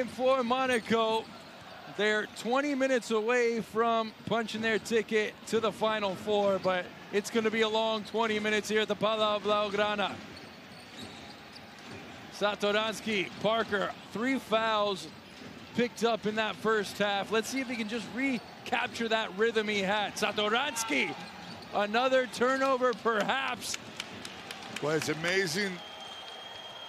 game for Monaco. They're 20 minutes away from punching their ticket to the Final Four, but it's going to be a long 20 minutes here at the Palau Blaugrana. Satoransky, Parker, 3 fouls picked up in that first half. Let's see if he can just recapture that rhythm he had. Satoransky, another turnover perhaps. Well, it's amazing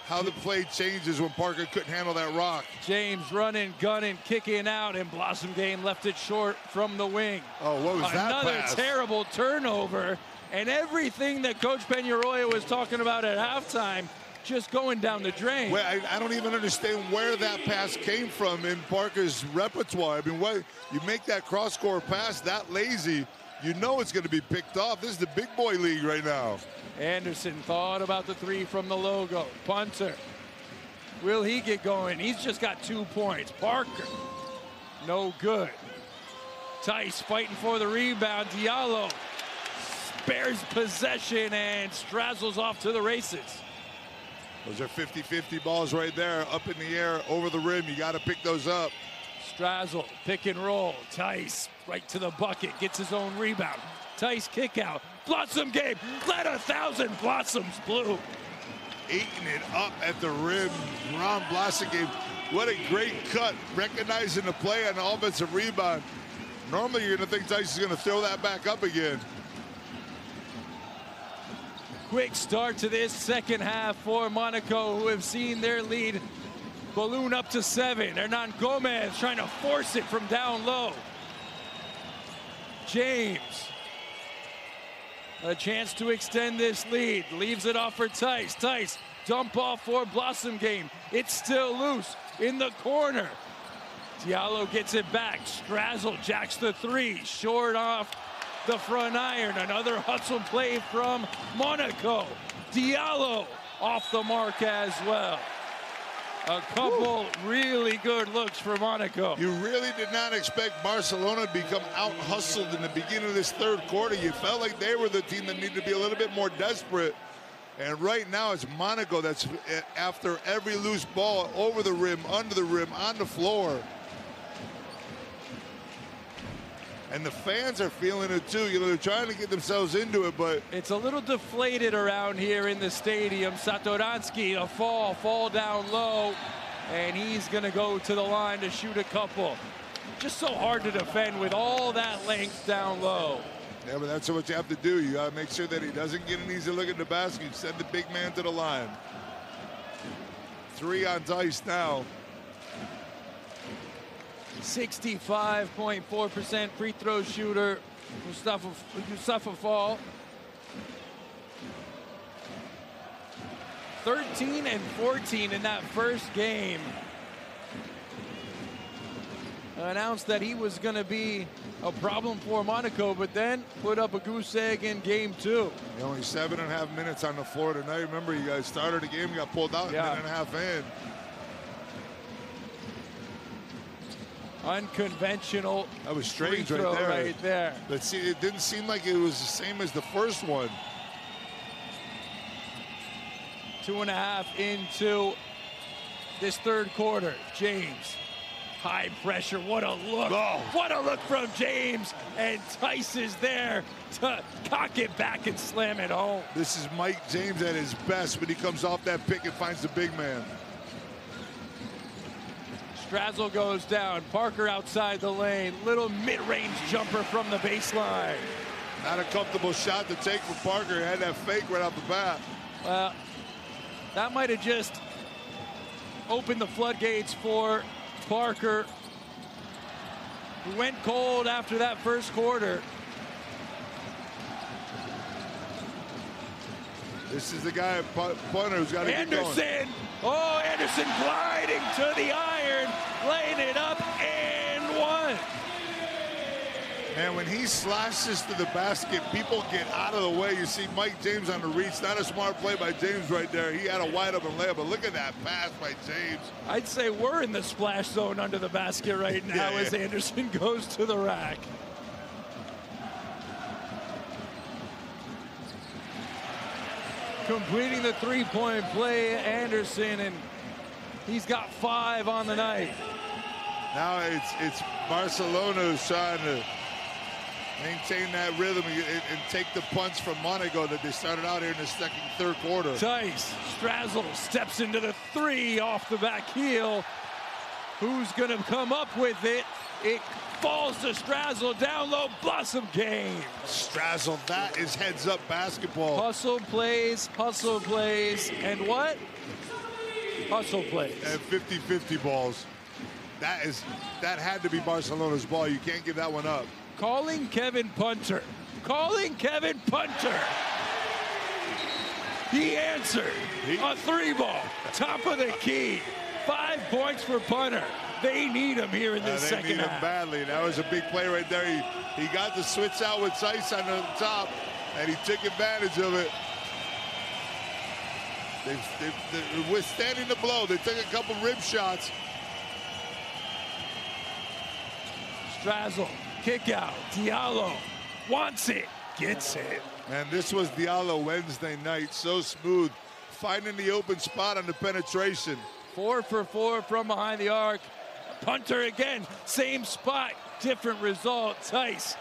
how the play changes when Parker couldn't handle that rock. James running, gunning, kicking out, and Blossom Game left it short from the wing. Oh, what was that pass? Another terrible turnover, and everything that Coach Peñarroya was talking about at halftime just going down the drain. Well, I don't even understand where that pass came from in Parker's repertoire. I mean, what, you make that cross-court pass that lazy, you know it's going to be picked off. This is the big boy league right now. Anderson thought about the 3 from the logo. Punter, will he get going? He's just got 2 points. Parker, no good. Tice fighting for the rebound. Diallo spares possession and strazzles off to the races. Those are 50-50 balls right there, up in the air, over the rim. You got to pick those up. Strazzle, pick and roll. Tice right to the bucket, gets his own rebound. Tice kick out. Blossom Game, let 1,000 blossoms bloom. Eating it up at the rim. Ron Blossom Game, what a great cut, recognizing the play on the offensive rebound. Normally you're going to think Tice is going to throw that back up again. Quick start to this second half for Monaco, who have seen their lead balloon up to 7. Hernan Gomez trying to force it from down low. James, a chance to extend this lead, leaves it off for Tice. Tice, dump off for Blossom Game. It's still loose in the corner. Diallo gets it back. Strazzle jacks the 3, short off the front iron. Another hustle play from Monaco. Diallo off the mark as well. A couple really good looks for Monaco. You really did not expect Barcelona to become out-hustled in the beginning of this third quarter. You felt like they were the team that needed to be a little bit more desperate. And right now it's Monaco that's after every loose ball, over the rim, under the rim, on the floor. And the fans are feeling it too. You know, they're trying to get themselves into it, but it's a little deflated around here in the stadium. Satoransky, a fall down low, and he's gonna go to the line to shoot a couple. Just so hard to defend with all that length down low. Yeah, but that's what you have to do. You gotta make sure that he doesn't get an easy look at the basket. You send the big man to the line. 3 on Tice now. 65.4% free throw shooter, Mustafa Fall. 13 and 14 in that first game. Announced that he was going to be a problem for Monaco, but then put up a goose egg in game 2. Only 7.5 minutes on the floor tonight. Remember, you guys started the game, got pulled out, yeah. 1.5 in. Unconventional. That was strange free throw right there. right there. But see, it didn't seem like it was the same as the first one. 2.5 into this third quarter. James, high pressure. What a look. Oh. What a look from James. And Tice is there to cock it back and slam it home. This is Mike James at his best when he comes off that pick and finds the big man. Strazzle goes down. Parker outside the lane. Little mid-range jumper from the baseline. Not a comfortable shot to take for Parker. He had that fake right off the bat. Well, that might have just opened the floodgates for Parker, who went cold after that first quarter. This is the guy at punter who's got to get going. Anderson! Oh, Anderson gliding to the iron, laying it up, and 1. And when he slashes to the basket, people get out of the way. You see Mike James on the reach. Not a smart play by James right there. He had a wide open layup, but look at that pass by James. I'd say we're in the splash zone under the basket right now as Anderson goes to the rack. Completing the 3-point play, Anderson, and He's got 5 on the night. Now it's Barcelona who's trying to maintain that rhythm and take the punts from Monaco that they started out here in the third quarter. Tice, Strazel steps into the 3 off the back heel. Who's gonna come up with it? It falls to Strazel, down low, Blossom game. Strazel, that is heads-up basketball. Hustle plays, and what? Hustle plays. And 50-50 balls. That had to be Barcelona's ball. You can't give that one up. Calling Kevin Punter. Calling Kevin Punter. He answered. A 3-ball. Top of the key. 5 points for Punter. They need him here in this second half. They need him badly. That was a big play right there. He got the switch out with Tice on the top, and he took advantage of it. They're withstanding the blow. They took a couple rib shots. Strazel, kick out. Diallo wants it, gets it. And this was Diallo Wednesday night. So smooth, finding the open spot on the penetration. 4 for 4 from behind the arc. Punter again, same spot, different result. Tice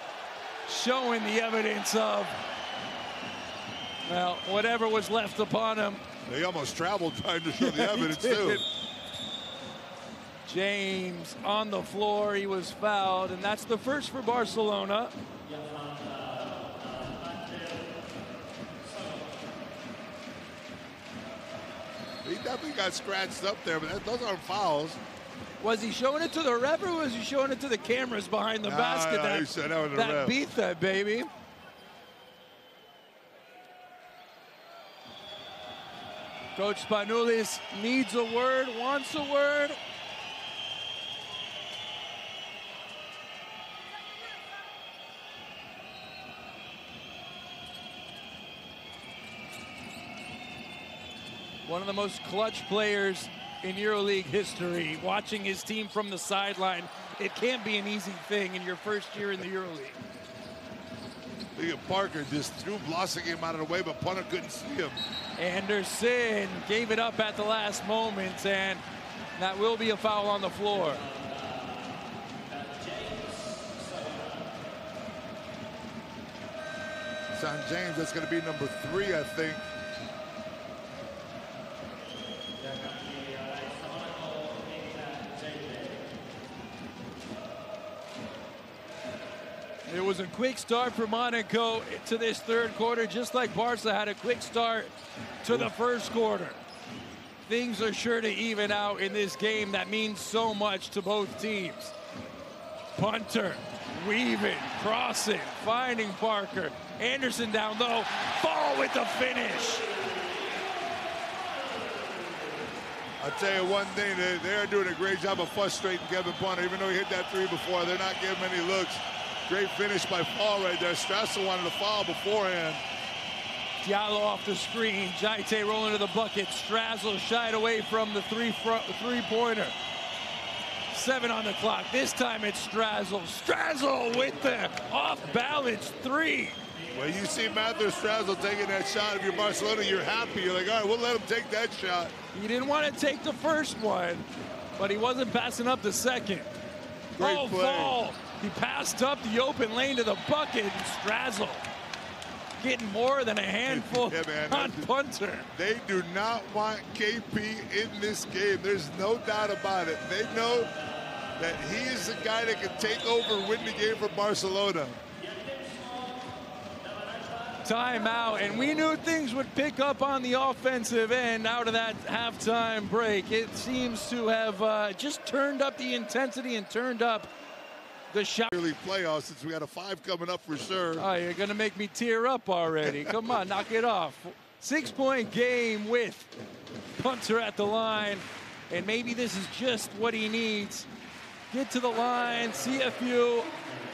showing the evidence of, well, whatever was left upon him. They almost traveled trying to show the evidence too. James on the floor, he was fouled, and that's the first for Barcelona. He definitely got scratched up there, but those aren't fouls. Was he showing it to the ref, or was he showing it to the cameras behind the basket that beat that baby? Coach Spanulis needs a word, wants a word. One of the most clutch players in EuroLeague history, watching his team from the sideline. It can't be an easy thing in your first year in the EuroLeague. Look at Parker, just threw Blossomgame out of the way, but Punter couldn't see him. Anderson gave it up at the last moment, and that will be a foul on the floor. It's on James. That's going to be number 3, I think. It was a quick start for Monaco to this third quarter, just like Barca had a quick start to the first quarter. Things are sure to even out in this game that means so much to both teams. Punter, weaving, crossing, finding Parker. Anderson down low, Ball with the finish. I'll tell you one thing, they're doing a great job of frustrating Kevin Punter. Even though he hit that 3 before, they're not giving him any looks. Great finish by Paul right there. Strazel wanted to foul beforehand. Diallo off the screen. Jaite rolling to the bucket. Strazel shied away from the three-pointer. 7 on the clock. This time it's Strazel. Strazel with the off-balance 3. Well, you see Matthew Strazel taking that shot. If you're Barcelona, you're happy. You're like, all right, we'll let him take that shot. He didn't want to take the first one, but he wasn't passing up the second. Great play. Fall. He passed up the open lane to the bucket. Strazel getting more than a handful on Punter. They do not want KP in this game. There's no doubt about it. They know that he is the guy that can take over and win the game for Barcelona. Timeout, and we knew things would pick up on the offensive end out of that halftime break. It seems to have just turned up the intensity and turned up the shot. EuroLeague playoffs, since we got a 5 coming up for sure. Oh, you're gonna make me tear up already. Come on, knock it off. 6-point game with Punter at the line, and maybe this is just what he needs. Get to the line, see a few.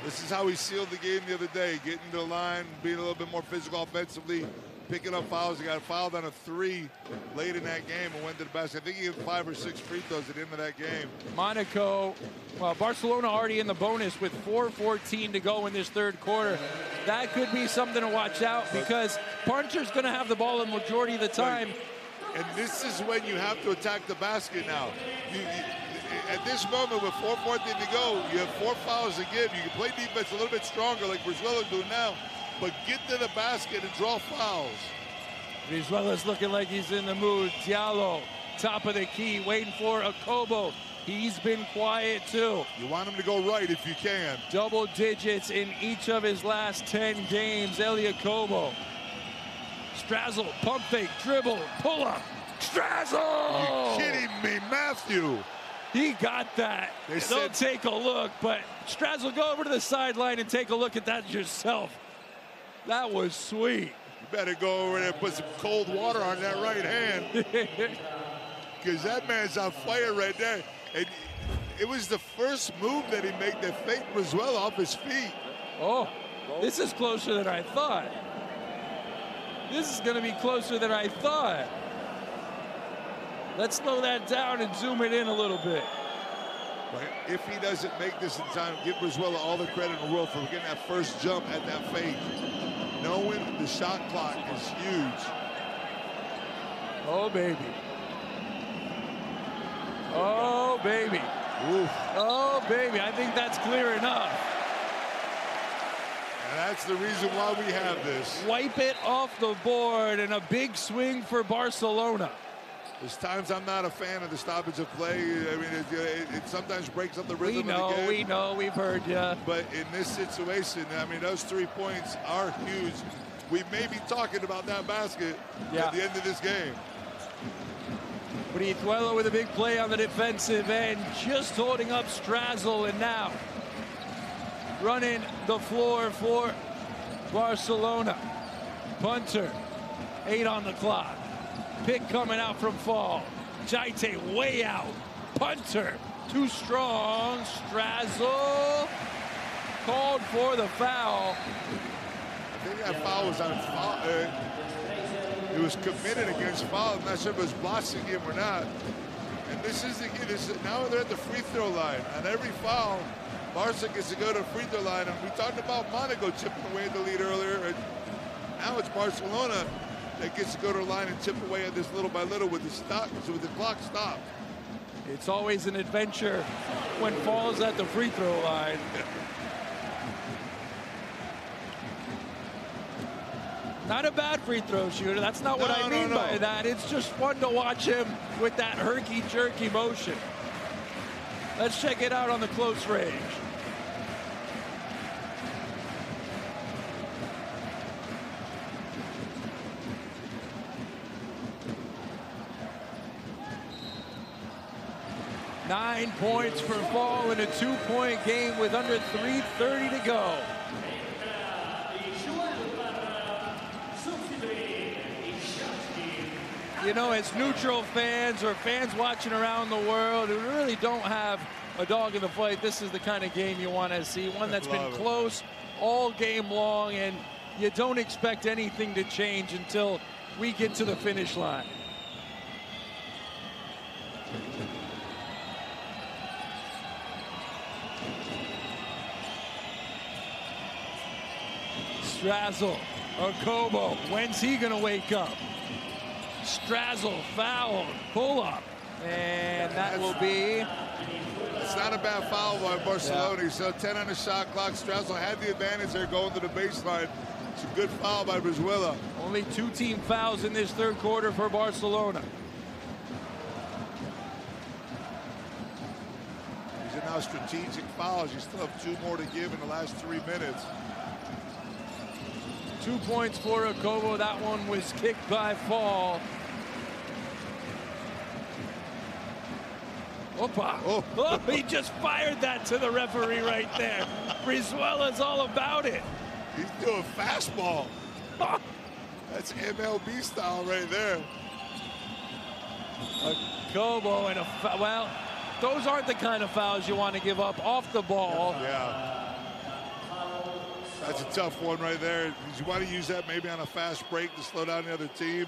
This is how he sealed the game the other day, getting to the line, being a little bit more physical offensively, picking up fouls. He got fouled on a 3 late in that game and went to the basket. I think he hit 5 or 6 free throws at the end of that game. Monaco, well, Barcelona already in the bonus with 4:14 to go in this third quarter. That could be something to watch out because Punter's going to have the ball the majority of the time. And this is when you have to attack the basket now. At this moment, with 4:14 to go, you have 4 fouls to give. You can play defense a little bit stronger like Brizuela doing now, but get to the basket and draw fouls. Brizuela's looking like he's in the mood. Diallo, top of the key, waiting for Okobo. He's been quiet too. You want him to go right if you can. Double digits in each of his last 10 games. Elie Okobo. Strazzle, pump fake, dribble, pull up. Strazzle! Are you kidding me, Matthew? He got that. Don't take a look, but Strazzle, go over to the sideline and take a look at that yourself. That was sweet. You better go over there and put some cold water on that right hand. Because that man's on fire right there. And it was the first move that he made that fake Brizuela off his feet. Oh, this is closer than I thought. This is going to be closer than I thought. Let's slow that down and zoom it in a little bit. Right. If he doesn't make this in time, give Brizuela all the credit in the world for getting that first jump at that fake. Knowing the shot clock is huge. Oh, baby. Oh, baby. Oof. Oh, baby. I think that's clear enough. And that's the reason why we have this. Wipe it off the board and a big swing for Barcelona. There's times I'm not a fan of the stoppage of play. I mean, it sometimes breaks up the rhythm of the game. We know, we've heard you. But in this situation, I mean, those 3 points are huge. We may be talking about that basket at the end of this game. Brizuela with a big play on the defensive end, just holding up Strazzle, and now running the floor for Barcelona. Punter, 8 on the clock. Pick coming out from Fall. Jaite way out. Punter, too strong. Strazzle called for the foul. I think that foul was on foul. It was committed against foul. I'm not sure if it was blocking him or not. And this is now they're at the free throw line. On every foul, Barca gets to go to the free throw line. And we talked about Monaco chipping away at the lead earlier. And now it's Barcelona that gets to go to the line and chip away at this little by little with the clock stopped. It's always an adventure when Fall's at the free throw line. Not a bad free throw shooter. That's not what I mean by that. It's just fun to watch him with that herky-jerky motion. Let's check it out on the close range. Nine points for Fall in a 2-point game with under 3:30 to go. You know, as neutral fans or fans watching around the world who really don't have a dog in the fight, this is the kind of game you want to see. One that's been close all game long, and you don't expect anything to change until we get to the finish line. Strazzle, Okobo, when's he gonna wake up? Strazzle, foul, pull up, and that will be. It's not a bad foul by Barcelona. Yeah. So 10 on the shot clock. Strazzle had the advantage there going to the baseline. It's a good foul by Brizuela. Only 2 team fouls in this third quarter for Barcelona. These are now strategic fouls. You still have 2 more to give in the last 3 minutes. 2 points for Okobo. That one was kicked by Fall. Opa. Oh, he just fired that to the referee right there. Brizuela's all about it. He's doing fastball. That's MLB style right there. Okobo and well, those aren't the kind of fouls you want to give up off the ball. Yeah. That's a tough one right there. You want to use that maybe on a fast break to slow down the other team,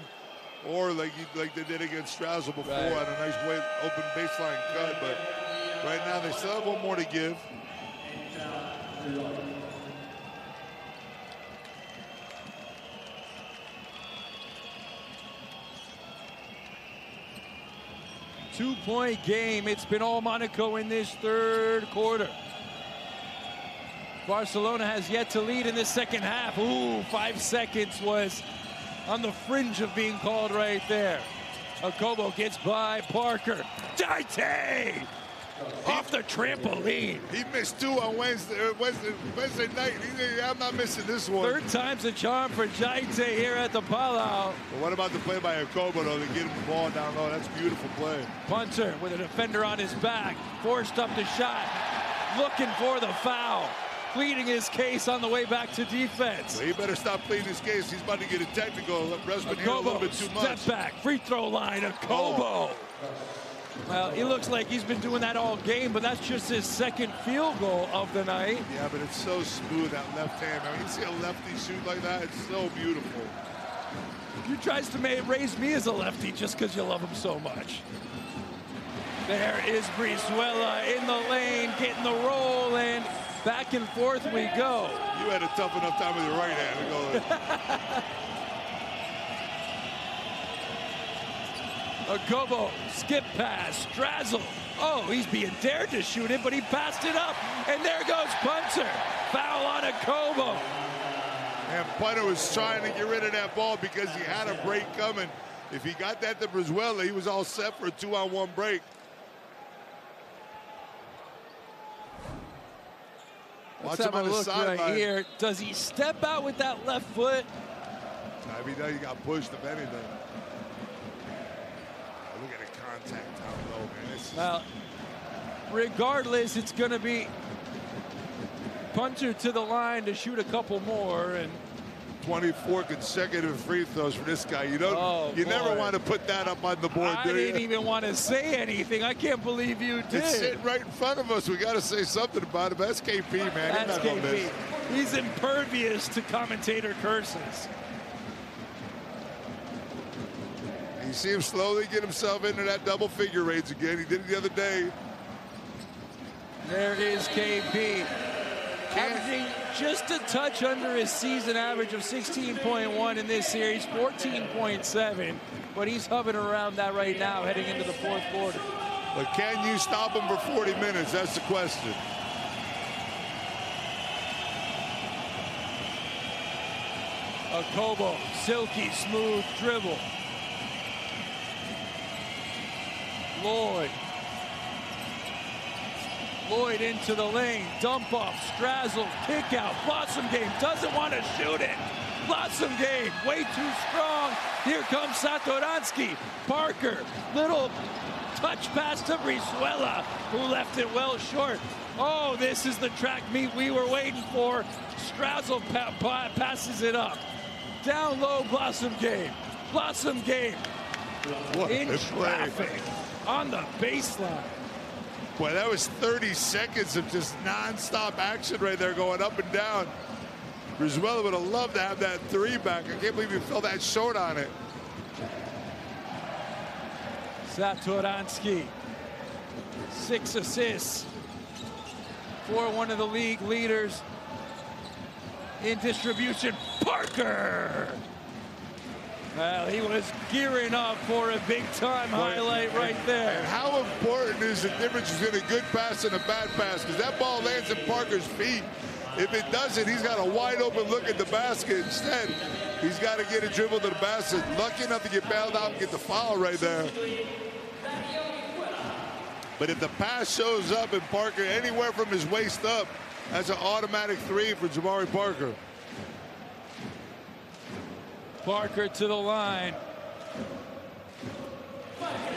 or like they did against Strazzle before on a nice way open baseline cut. But right now they still have 1 more to give. 2-point game. It's been all Monaco in this third quarter. Barcelona has yet to lead in this second half. Ooh, 5 seconds was on the fringe of being called right there. Okobo gets by Parker. Jaite! Off the trampoline. He missed 2 on Wednesday night. I'm not missing this one. Third time's a charm for Jaite here at the Palau. But what about the play by Okobo, though, to get him the ball down low? That's a beautiful play. Punter with a defender on his back. Forced up the shot. Looking for the foul. Pleading his case on the way back to defense. Well, he better stop pleading his case. He's about to get a technical. Resman here a little bit too much. Step back. Free throw line. Okobo. Well, he looks like he's been doing that all game, but that's just his second field goal of the night. Yeah, but it's so smooth, that left hand. I mean, you see a lefty shoot like that, it's so beautiful. You tries to raise me as a lefty just because you love him so much. There is Brizuela in the lane, getting the roll, and back and forth we go. You had a tough enough time with your right hand to go. Okobo, skip pass, Strazzle. Oh, he's being dared to shoot it, but he passed it up. And there goes Punter. Foul on Okobo. And Punter was trying to get rid of that ball because he had a break coming. If he got that to Brizuela, he was all set for a 2-on-1 break. Let's have a look right here. Does he step out with that left foot? I mean, he got pushed, if anything. Look at the contact down low, man. Well, regardless, it's going to be Punter to the line to shoot a couple more. And 24 consecutive free throws for this guy. You don't. You never want to put that up on the board. I didn't even want to say anything. I can't believe you did. It's sitting right in front of us. We got to say something about it. But that's KP, man. That's KP. He's impervious to commentator curses. You see him slowly get himself into that double figure range again. He did it the other day. There is KP. Averaging just a touch under his season average of 16.1 in this series, 14.7. But he's hovering around that right now heading into the fourth quarter. But can you stop him for 40 minutes? That's the question. Okobo, silky smooth dribble. Lloyd into the lane, dump off, Strazzle, kick out, Blossom Game doesn't want to shoot it. Blossom Game, way too strong. Here comes Satoransky. Parker, little touch pass to Brizuela, who left it well short. Oh, this is the track meet we were waiting for. Strazzle passes it up. Down low, Blossom Game. Blossom Game in traffic on the baseline. Boy, that was 30 seconds of just non-stop action right there going up and down. Brizuela would have loved to have that 3 back. I can't believe he fell that short on it. Satoransky, 6 assists for one of the league leaders in distribution. Parker. Well, he was gearing up for a big-time highlight right there. And how important is the difference between a good pass and a bad pass? Because that ball lands in Parker's feet. If it doesn't, he's got a wide-open look at the basket. Instead, he's got to get a dribble to the basket. Lucky enough to get bailed out and get the foul right there. But if the pass shows up in Parker anywhere from his waist up, that's an automatic 3 for Jabari Parker. Parker to the line.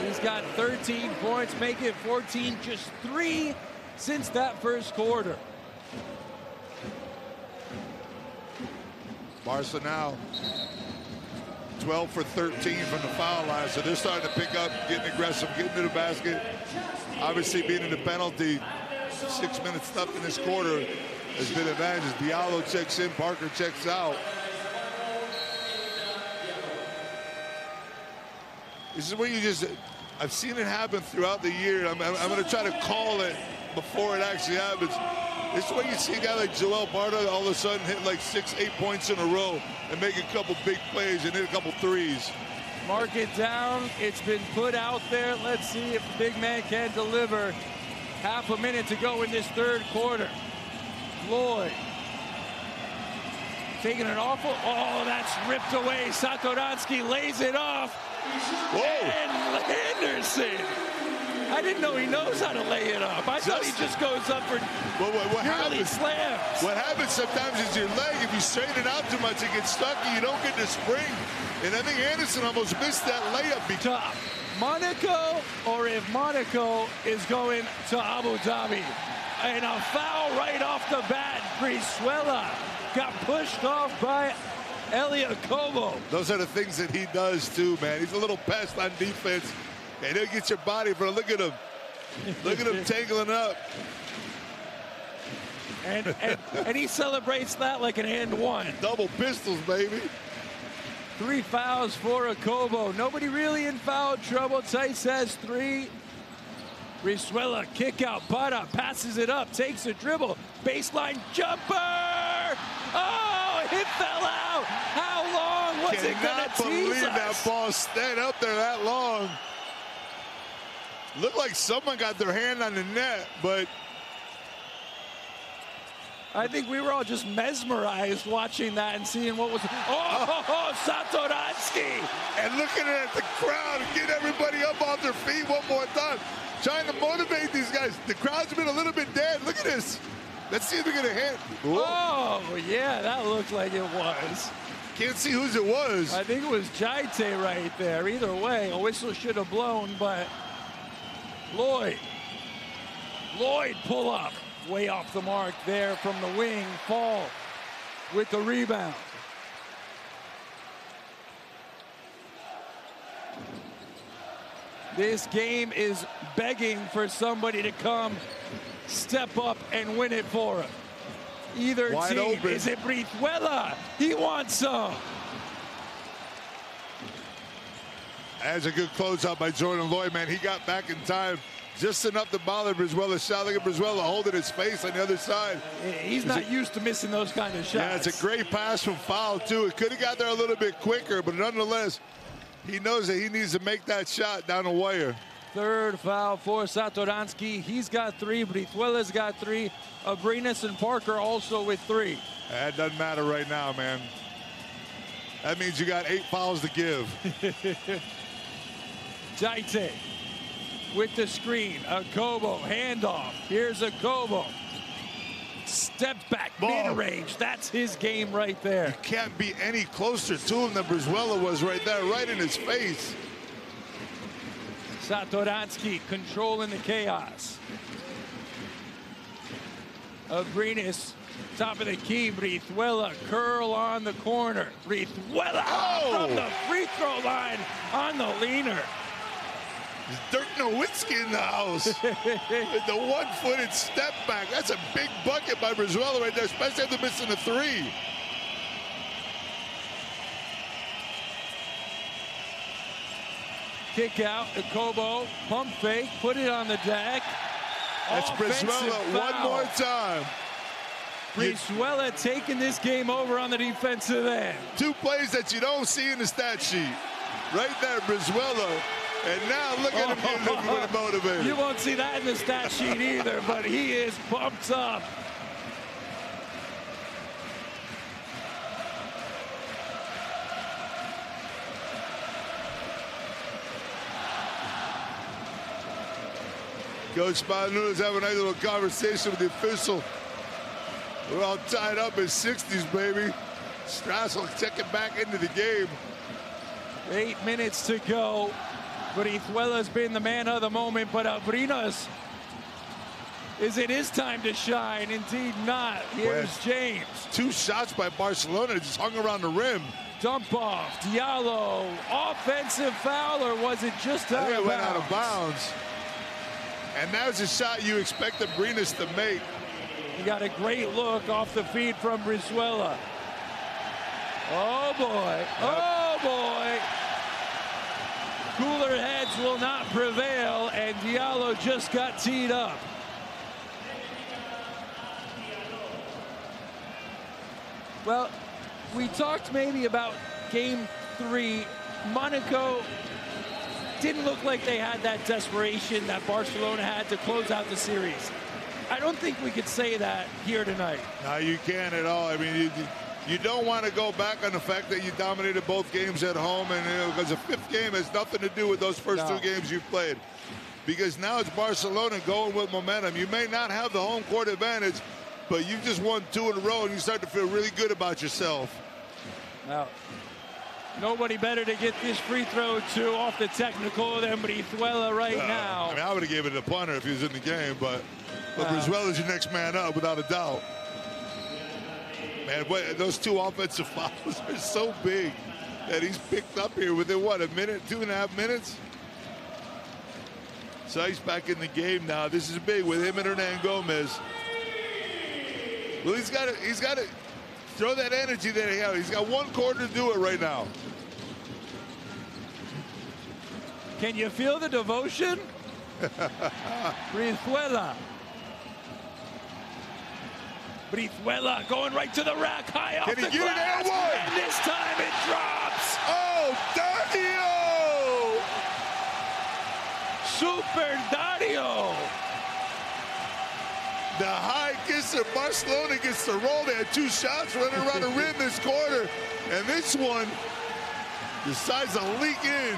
He's got 13 points, make it 14, just 3 since that first quarter. Barca now 12 for 13 from the foul line, so they're starting to pick up, getting aggressive, getting to the basket. Obviously, being in the penalty, 6 minutes left in this quarter has been advantageous. Diallo checks in, Parker checks out. This is where you just, I've seen it happen throughout the year. I'm going to try to call it before it actually happens. This is where you see a guy like Joel Barta all of a sudden hit like 6, 8 points in a row and make a couple big plays and hit a couple threes. Mark it down. It's been put out there. Let's see if the big man can deliver. Half a minute to go in this third quarter. Lloyd taking an awful. Oh, that's ripped away. Satoransky lays it off. Whoa. And Henderson. I didn't know he knows how to lay it up. I thought he just goes up for nearly slams. What happens sometimes is your leg, if you straighten it out too much, it gets stuck and you don't get the spring. And I think Anderson almost missed that layup. Top. Monaco, or if Monaco is going to Abu Dhabi. And a foul right off the bat. Brizuela got pushed off by Elia Kobo. Those are the things that he does too, man. He's a little pest on defense. And he'll get your body, but look at him. Look at him tangling up. And he celebrates that like an and one. Double pistols, baby. 3 fouls for Kobo. Nobody really in foul trouble. Tice has 3. Brizuela, kick out. Para passes it up, takes a dribble. Baseline jumper. Oh, it fell out. How long was it going to tease us? Cannot believe that ball stayed up there that long. Looked like someone got their hand on the net, but I think we were all just mesmerized watching that and seeing what was. Oh, Satoransky! And looking at the crowd and getting everybody up off their feet one more time, trying to motivate these guys. The crowd's been a little bit dead. Look at this. Let's see if they're gonna hit. Oh, yeah, that looked like it was. Can't see whose it was. I think it was Jaite right there. Either way, a whistle should have blown, but Lloyd pull up. Way off the mark there from the wing. Fall with the rebound. This game is begging for somebody to come, step up, and win it for him. Either wide team. Open. Is it Brizuela? He wants some. That's a good closeout by Jordan Lloyd, man. He got back in time. Just enough to bother Brizuela's shot. Look at Brizuela holding his face on the other side. He's not used to missing those kind of shots. Yeah, it's a great pass from foul, too. It could have got there a little bit quicker, but nonetheless, he knows that he needs to make that shot down the wire. Third foul for Satoransky. He's got 3. Brizuela's got 3. Abrinas and Parker also with 3. That doesn't matter right now, man. That means you got 8 fouls to give. Jaite with the screen. Kobo handoff. Here's Kobo. Step back, mid-range. That's his game right there. You can't be any closer to him than Brizuela was right there, right in his face. Satoransky controlling the chaos. Abrinas, top of the key. Brizuela, curl on the corner. Brizuela from the free throw line on the leaner. Dirk Nowitzki in the house. With the one-footed step back. That's a big bucket by Brizuela right there, especially after missing a 3. Kick out, Kobo, pump fake, put it on the deck. That's Brizuela one more time. Brizuela taking this game over on the defensive end. 2 plays that you don't see in the stat sheet. Right there, Brizuela. And now look at him getting a little bit motivated. You won't see that in the stat sheet either, but he is pumped up. Coach Spanu is having a nice little conversation with the official. We're all tied up in 60s, baby. Strassel checking back into the game. 8 minutes to go. Brizuela's been the man of the moment, but Abrinas, is it his time to shine? Indeed not. Here's James. 2 shots by Barcelona just hung around the rim. Dump off, Diallo, offensive foul, or was it just out of bounds? It went out of bounds. And that was a shot you expect Abrinas to make. He got a great look off the feed from Brizuela. Oh boy, oh boy. Cooler heads will not prevail, and Diallo just got teed up. Well, we talked maybe about game 3 Monaco didn't look like they had that desperation that Barcelona had to close out the series. I don't think we could say that here tonight. No, you can't at all. I mean, you don't want to go back on the fact that you dominated both games at home, and because the fifth game has nothing to do with those first two games you played. Because now it's Barcelona going with momentum. You may not have the home court advantage, but you just won 2 in a row, and you start to feel really good about yourself. Now, nobody better to get this free throw off the technical than Brizuela right now. I mean, I would have given it a punter if he was in the game, but Brizuela's your next man up, without a doubt. Man, those 2 offensive fouls are so big that he's picked up here within, what, a minute, 2.5 minutes? So he's back in the game now. This is big with him and Hernan Gomez. Well, he's got to throw that energy that he has. He's got 1 quarter to do it right now. Can you feel the devotion? Brizuela. Brizuela going right to the rack, high off the glass. Can he get it and and this time it drops. Oh, Dario! Super Dario. The high kisser. Barcelona gets the roll. They had 2 shots running around the rim this quarter, and this one decides to leak in.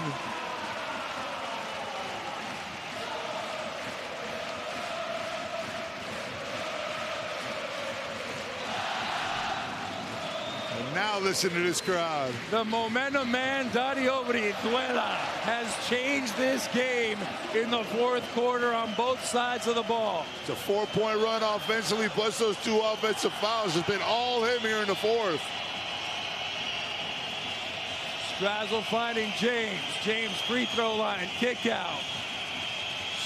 Now listen to this crowd. The momentum man, Dario Brizuela, has changed this game in the 4th quarter on both sides of the ball. It's a 4-point run offensively, plus those 2 offensive fouls. It's been all him here in the 4th. Strazel finding James. James free throw line, kick out.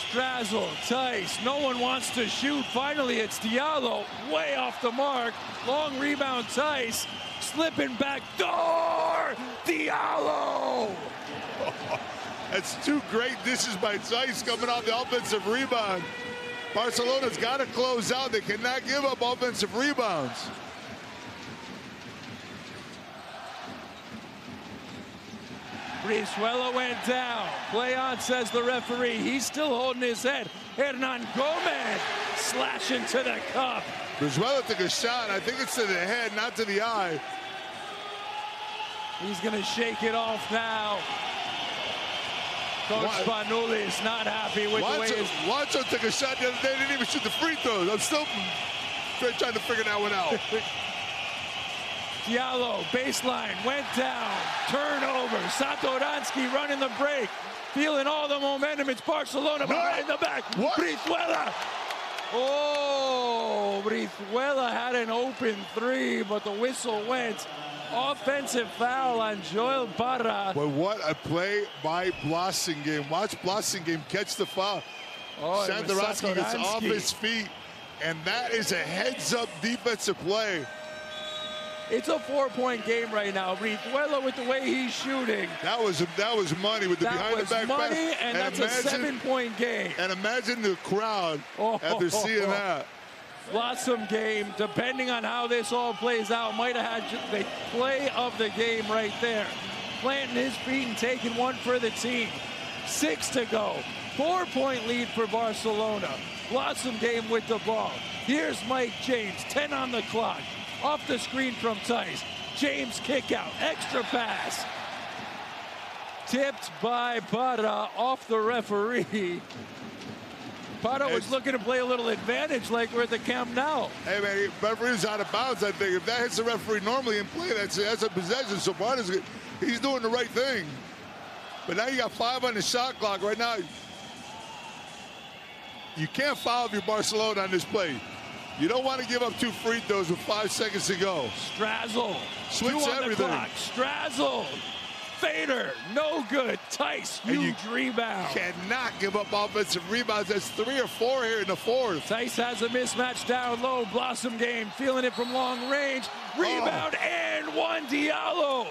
Strazel, Tice, no one wants to shoot. Finally, it's Diallo, way off the mark. Long rebound, Tice. Slipping back door, Diallo. That's 2 great dishes by Tice coming off the offensive rebound. Barcelona's got to close out. They cannot give up offensive rebounds. Brizuela went down. Play on, says the referee. He's still holding his head. Hernan Gomez slashing to the cup. Brizuela took a shot. I think it's to the head, not to the eye. He's going to shake it off now. Coach Spanulis not happy with the way his... Wancho took a shot the other day, didn't even shoot the free throws. I'm still trying to figure that one out. Diallo, baseline, went down, turnover. Satoransky running the break, feeling all the momentum. It's Barcelona behind the back. Brizuela. Oh, Brizuela had an open 3, but the whistle went. Offensive foul on Joel Barra. But what a play by Blasingame. Watch Blasingame catch the foul. Oh, Satoransky gets off his feet, and that is a heads-up defensive play. It's a 4-point game right now. Brizuela with the way he's shooting. That was money with the behind-the-back pass. That was money, and that's a 7-point game. And imagine the crowd after seeing that. Blossom game, depending on how this all plays out, might have had the play of the game right there. Planting his feet and taking one for the team. 6 to go. 4-point lead for Barcelona. Blossom game with the ball. Here's Mike James, 10 on the clock. Off the screen from Tice. James kick out, extra pass. Tipped by Parra off the referee. Parra was looking to play a little advantage like we're at the Camp Nou. Hey, man, referee's out of bounds, I think. If that hits the referee normally in play, that's a possession. So Parra's, he's doing the right thing. But now you got 5 on the shot clock right now. You can't foul if you're Barcelona on this play. You don't want to give up 2 free throws with 5 seconds to go. Strazel. Switch 2 on everything. The clock. Strazel. Fader. No good. Tice. Huge rebound. Cannot give up offensive rebounds. That's 3 or 4 here in the 4th. Tice has a mismatch down low. Blossom game. Feeling it from long range. Rebound and 1. Diallo.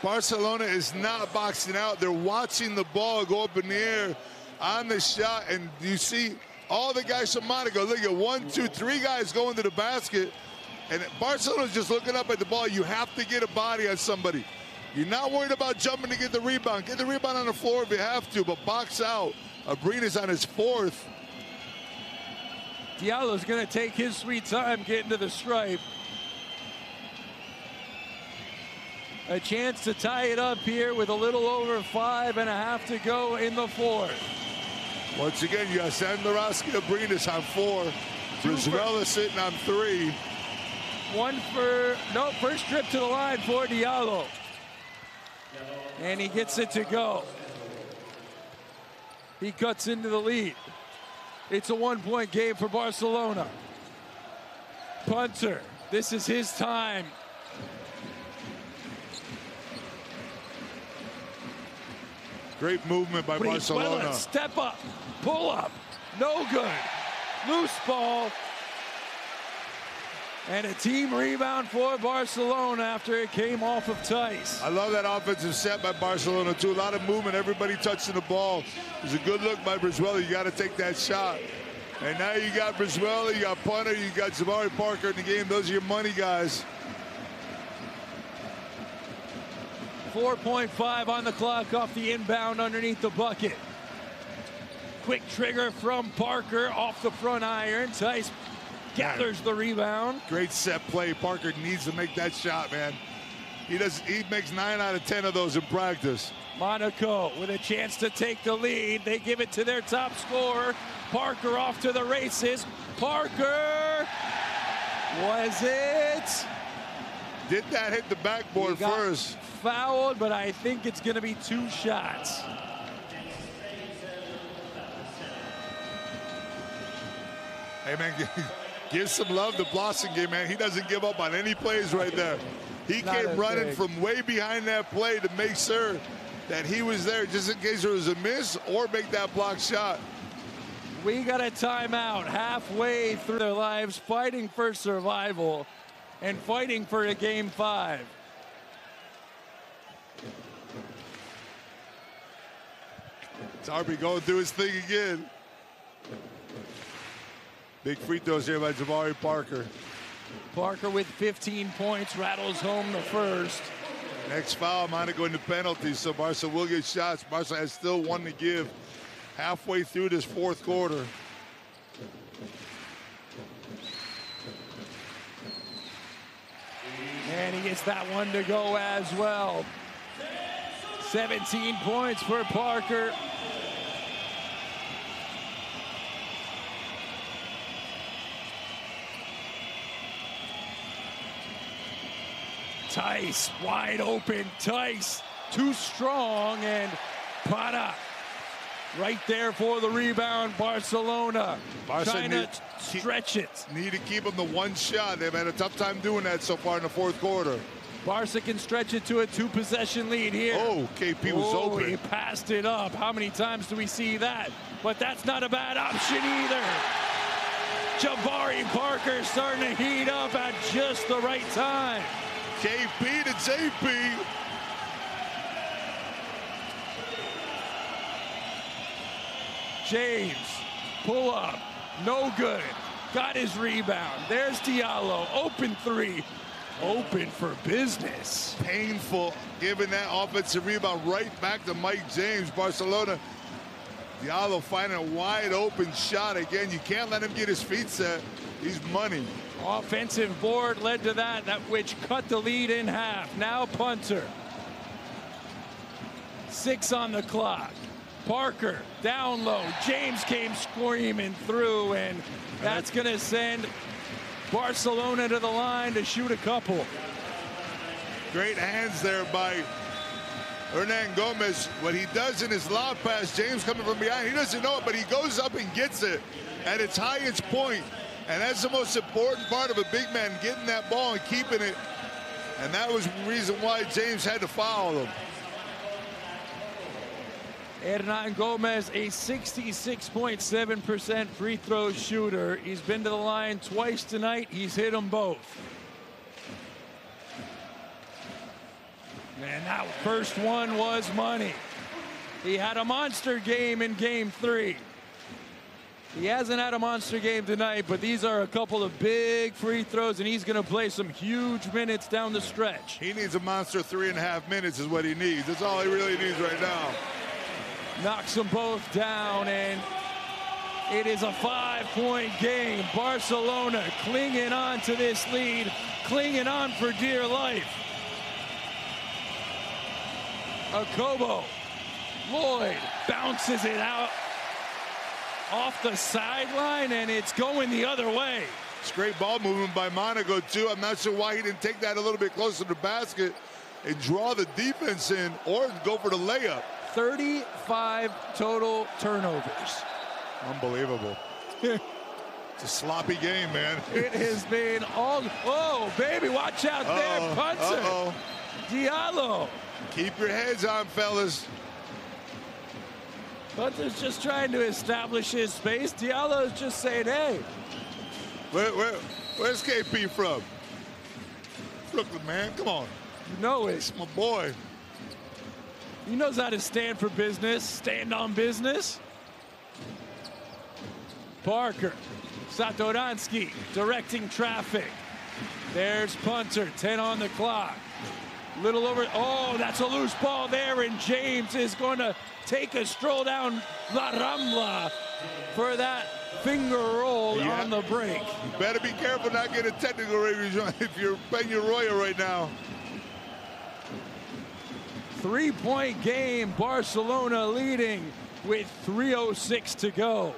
Barcelona is not boxing out. They're watching the ball go up in the air on the shot. And you see all the guys from Monaco. Look at 1, 2, 3 guys going to the basket. And Barcelona's just looking up at the ball. You have to get a body on somebody. You're not worried about jumping to get the rebound. Get the rebound on the floor if you have to, but box out. Abrina's on his fourth. Diallo's going to take his sweet time getting to the stripe. A chance to tie it up here with a little over 5.5 to go in the fourth. Once again, you got Sandorowski, Abrina's on 4. Brizuela sitting on 3. First trip to the line for Diallo. And he gets it to go. He cuts into the lead. It's a 1-point game for Barcelona. Punter, this is his time. Great movement by Barcelona. Step up, pull up, no good. Loose ball. And a team rebound for Barcelona after it came off of Tice. I love that offensive set by Barcelona, too. A lot of movement, everybody touching the ball. It was a good look by Brizuela. You got to take that shot. And now you got Brizuela, you got Punter, you got Jabari Parker in the game. Those are your money guys. 4.5 on the clock off the inbound underneath the bucket. Quick trigger from Parker off the front iron. Tice gathers the rebound. Great set play. Parker needs to make that shot, man. He makes 9 out of 10 of those in practice. Monaco with a chance to take the lead. They give it to their top scorer. Parker off to the races. Parker, was it? Did that hit the backboard first? Fouled, but I think it's going to be 2 shots. Hey, man, give some love to Blossom, man. He doesn't give up on any plays right there. He came running from way behind that play to make sure that he was there just in case there was a miss or make that block shot. We got a timeout halfway through their lives, fighting for survival and fighting for a game 5. Darby going through his thing again. Big free throws here by Jabari Parker. Parker with 15 points, rattles home the first. Next foul, Monaco into penalties, so Barca will get shots. Barca has still 1 to give halfway through this 4th quarter. And he gets that one to go as well. 17 points for Parker. Tice, wide open. Tice, too strong, and Para right there for the rebound. Barcelona trying to stretch it. Need to keep them to 1 shot. They've had a tough time doing that so far in the 4th quarter. Barca can stretch it to a 2-possession lead here. Oh, KP was open. He passed it up. How many times do we see that? But that's not a bad option either. Jabari Parker starting to heat up at just the right time. KP to JP. James, pull up, no good. Got his rebound. There's Diallo, open 3. Open for business. Painful, giving that offensive rebound right back to Mike James. Barcelona, Diallo finding a wide open shot again. You can't let him get his feet set. He's money. Offensive board led to that which cut the lead in half. Now Punter. 6 on the clock. Parker down low. James came screaming through, and that's going to send Barcelona to the line to shoot a couple. Great hands there by Hernan Gomez. What he does in his lob pass, James coming from behind, he doesn't know it, but he goes up and gets it at its highest point. And that's the most important part of a big man, getting that ball and keeping it. And that was the reason why James had to foul him. Hernan Gomez, a 66.7% free throw shooter. He's been to the line twice tonight. He's hit them both. And that first one was money. He had a monster game in game 3. He hasn't had a monster game tonight, but these are a couple of big free throws, and he's going to play some huge minutes down the stretch. He needs a monster 3.5 minutes is what he needs. That's all he really needs right now. Knocks them both down, and it is a 5-point game. Barcelona clinging on to this lead, clinging on for dear life. Akobo, Lloyd bounces it out off the sideline, and it's going the other way. It's great ball movement by Monaco, too. I'm not sure why he didn't take that a little bit closer to the basket and draw the defense in or go for the layup. 35 total turnovers. Unbelievable. It's a sloppy game, man. It has been all... Oh, baby, watch out there. Punter. Diallo. Keep your heads on, fellas. Punter's just trying to establish his space. Diallo's just saying, hey. Where's KP from? Brooklyn, man. Come on. You know it. It's my boy. He knows how to stand for business, stand on business. Parker, Satoransky directing traffic. There's Punter, 10 on the clock. Little over, oh, that's a loose ball there, and James is going to take a stroll down La Rambla for that finger roll on the break. You better be careful not getting a technical rating if you're Peñarroya right now. 3-point game, Barcelona leading with 3:06 to go.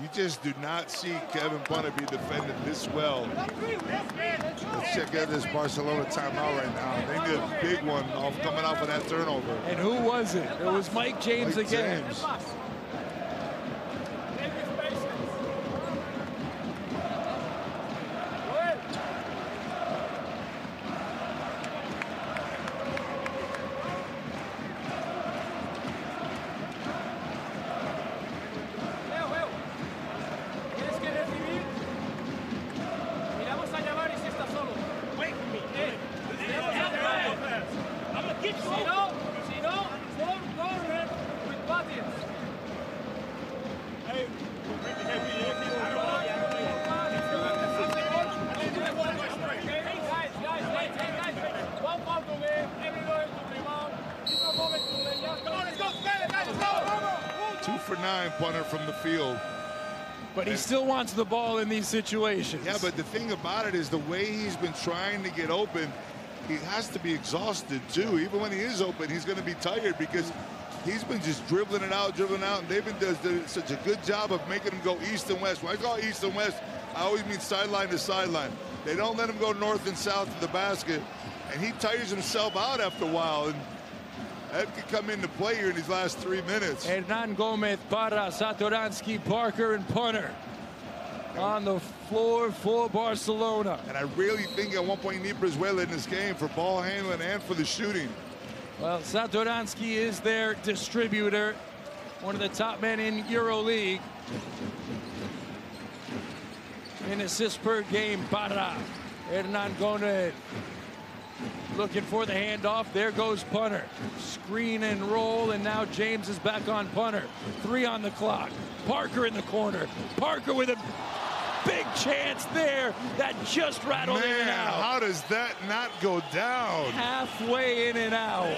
You just do not see Kevin Punter be defended this well. Let's check out this Barcelona timeout right now. They need a big one coming off of that turnover. And who was it? It was Mike James again. James. Punter from the field. But he still wants the ball in these situations. Yeah, but the thing about it is the way he's been trying to get open, he has to be exhausted too. Even when he is open, he's going to be tired because he's been just dribbling it out, and they've been doing such a good job of making him go east and west. When I call east and west, I always mean sideline to sideline. They don't let him go north and south to the basket, and he tires himself out after a while. And that could come into play here in these last 3 minutes. Hernan Gomez, Parra, Satoransky, Parker, and Punter on the floor for Barcelona. And I really think at one point you need Brizuela in this game for ball handling and for the shooting. Well, Satoransky is their distributor, one of the top men in EuroLeague. In assists per game, Parra. Hernan Gomez looking for the handoff. There goes Punter. Screen and roll, and now James is back on Punter. 3 on the clock. Parker in the corner. Parker with a big chance there that just rattled in and out. How does that not go down? Halfway in and out.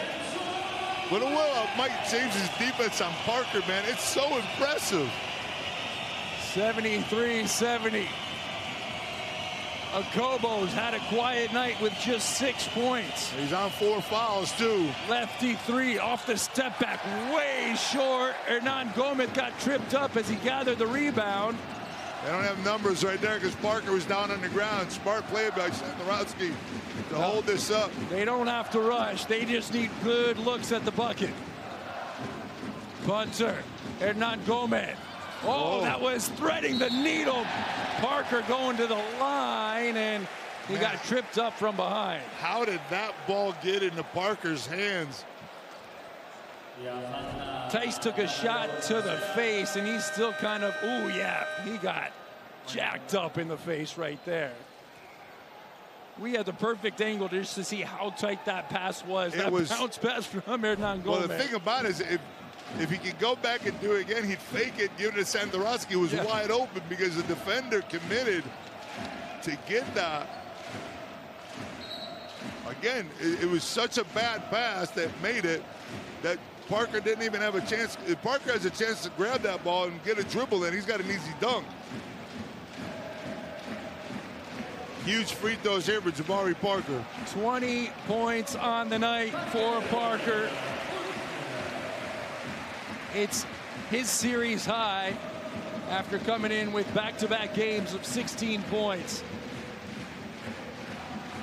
But Mike James's defense on Parker, man, it's so impressive. 73-70. Akobo's had a quiet night with just 6 points. He's on 4 fouls, too. Lefty 3 off the step back, way short. Hernan Gomez got tripped up as he gathered the rebound. They don't have numbers right there because Parker was down on the ground. Smart play by Satoransky to hold this up. They don't have to rush. They just need good looks at the bucket. Punter, Hernan Gomez. Oh, that was threading the needle. Parker going to the line, and he got tripped up from behind. How did that ball get into Parker's hands? Tice took a shot to the face, and he's still kind of, ooh, yeah, he got jacked up in the face right there. We had the perfect angle just to see how tight that pass was. That bounce pass from Hernan Gomez. Well, the thing about it is, If he could go back and do it again, he'd fake it, give it to Sandorowski, who was wide open because the defender committed to get that. Again, it was such a bad pass that made it that Parker didn't even have a chance. If Parker has a chance to grab that ball and get a dribble in, he's got an easy dunk. Huge free throws here for Jabari Parker. 20 points on the night for Parker. It's his series high after coming in with back-to-back games of 16 points.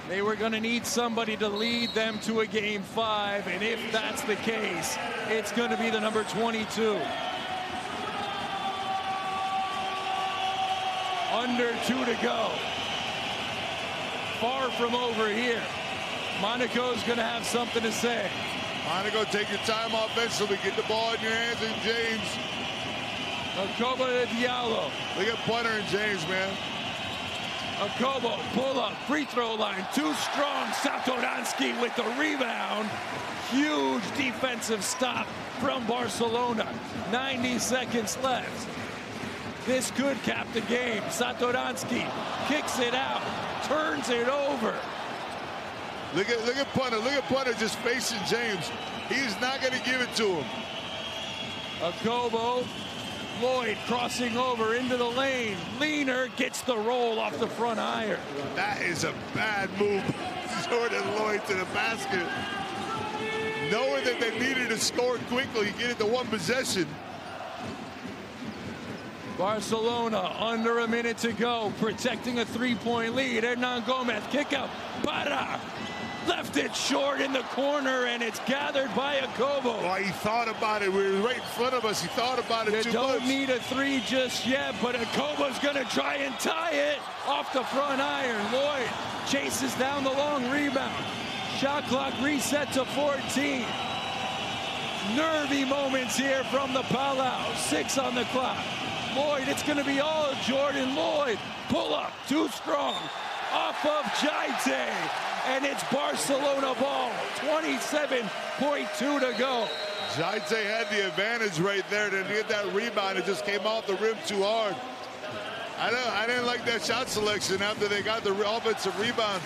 They were going to need somebody to lead them to a game 5, and if that's the case, it's going to be the number 22. Under 2 to go. Far from over here. Monaco's going to have something to say. Monaco, take your time offensively. Get the ball in your hands, and James. Okobo to Diallo. Look at Punter and James, man. Okobo, pull up, free throw line, too strong. Satoransky with the rebound. Huge defensive stop from Barcelona. 90 seconds left. This could cap the game. Satoransky kicks it out, turns it over. Look at Punter. Look at Punter just facing James. He's not going to give it to him. Okobo. Lloyd crossing over into the lane. Leaner gets the roll off the front iron. That is a bad move. Jordan Lloyd to the basket. Knowing that they needed to score quickly, get it to one possession. Barcelona under a minute to go, protecting a 3-point lead. Hernan Gomez, kick out. Para left it short in the corner, and it's gathered by Okobo. Oh, he thought about it. We were right in front of us. He thought about it too much. You don't need a 3 just yet, but Okobo's going to try and tie it off the front iron. Lloyd chases down the long rebound. Shot clock reset to 14. Nervy moments here from the Palau. 6 on the clock. Lloyd, it's going to be all Jordan Lloyd. Pull up, too strong. Off of Jaite, and it's Barcelona ball. 27.2 to go. Jaite had the advantage right there to get that rebound. It just came off the rim too hard. I didn't like that shot selection after they got the offensive rebound.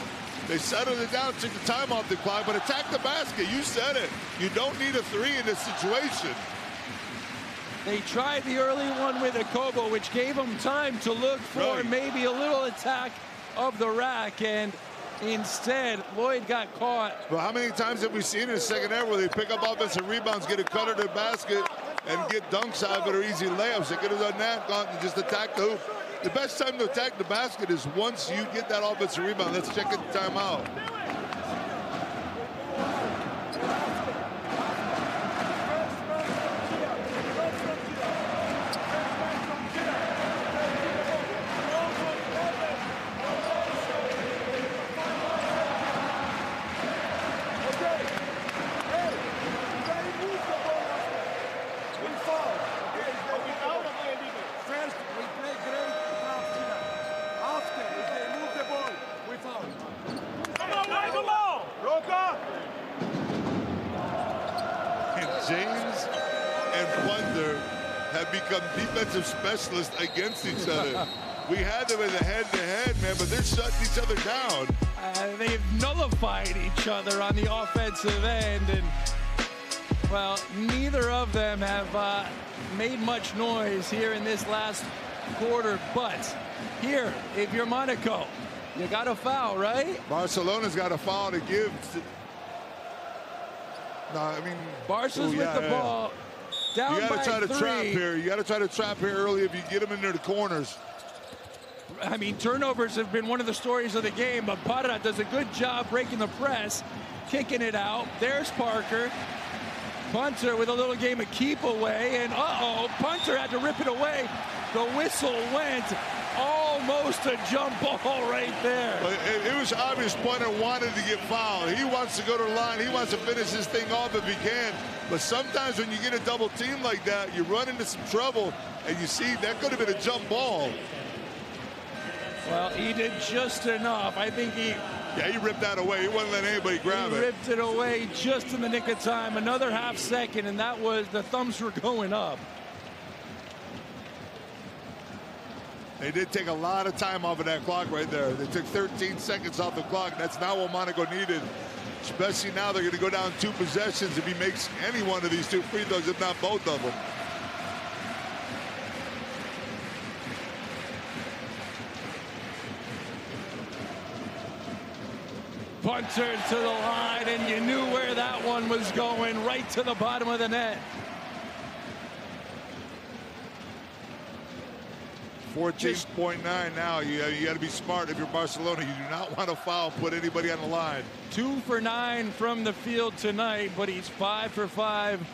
They settled it down, took the time off the clock, but attack the basket. You said it. You don't need a 3 in this situation. They tried the early one with Okobo, which gave them time to look for maybe a little attack of the rack, and instead Lloyd got caught. Well, how many times have we seen in the second half where they pick up offensive rebounds, get a cutter to the basket, and get dunks out of it or easy layups? They could have done that, gone and just attack the hoop. The best time to attack the basket is once you get that offensive rebound. Let's check it the timeout. James and Punter have become defensive specialists against each other. We had them in the head-to-head, man, but they're shutting each other down. They've nullified each other on the offensive end, and, well, neither of them have made much noise here in this last quarter. But here, if you're Monaco, you got a foul, right? Barcelona's got a foul to give. No, I mean, Barca's with the ball. Down you got to try to 3. trap here. You got to try to trap here early if you get them into the corners. I mean, turnovers have been one of the stories of the game, but Parra does a good job breaking the press, kicking it out. There's Parker. Punter with a little game of keep away, and Punter had to rip it away. The whistle went. Almost a jump ball right there. But it was obvious Punter wanted to get fouled. He wants to go to the line. He wants to finish this thing off if he can. But sometimes when you get a double team like that, you run into some trouble, and you see that could have been a jump ball. Well, he did just enough. I think Yeah, he ripped that away. He wasn't letting anybody grab it. He ripped it away just in the nick of time. Another half second, and that was, the thumbs were going up. They did take a lot of time off of that clock right there. They took 13 seconds off the clock. That's not what Monaco needed, especially now they're going to go down 2 possessions if he makes any one of these 2 free throws, if not both of them. Punter to the line, and you knew where that one was going, right to the bottom of the net. 14.9 now. You got to be smart if you're Barcelona. You do not want to foul, put anybody on the line. 2 for 9 from the field tonight, but he's 5 for 5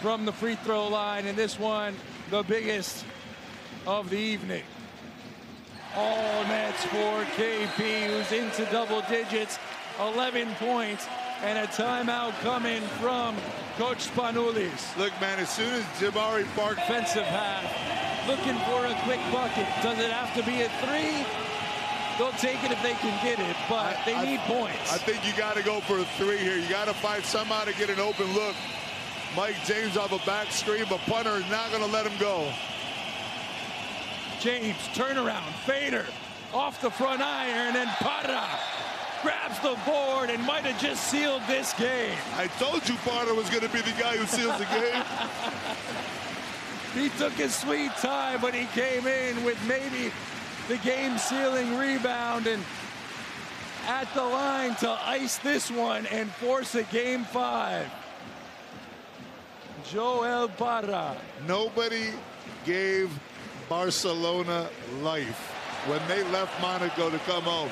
from the free throw line, and this one, the biggest of the evening. All nets for KP, who's into double digits, 11 points, and a timeout coming from Coach Spanoulis. Look, man, as soon as Jabari Park... Defensive half, looking for a quick bucket. Does it have to be a 3? They'll take it if they can get it, but they need points. I think you got to go for a 3 here. You got to find somehow to get an open look. Mike James off a back screen, but punter is not going to let him go. James, turnaround, Fener, off the front iron, and Parra grabs the board and might have just sealed this game. I told you Parra was going to be the guy who seals the game. He took his sweet time, but he came in with maybe the game-sealing rebound and at the line to ice this one and force a game 5. Joel Parra. Nobody gave Barcelona life when they left Monaco to come home.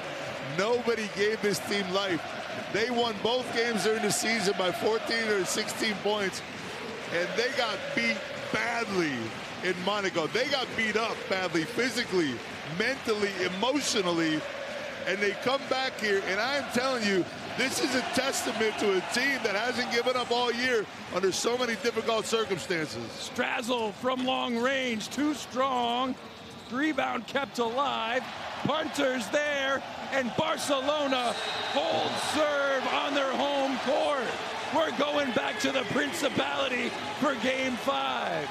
Nobody gave this team life. They won both games during the season by 14 or 16 points, and they got beat badly in Monaco. They got beat up badly, physically, mentally, emotionally, and they come back here, and I am telling you, this is a testament to a team that hasn't given up all year under so many difficult circumstances. Strazel from long range, too strong. Rebound kept alive. Punter's there, and Barcelona holds serve on their home court. We're going back to the Principality for game 5.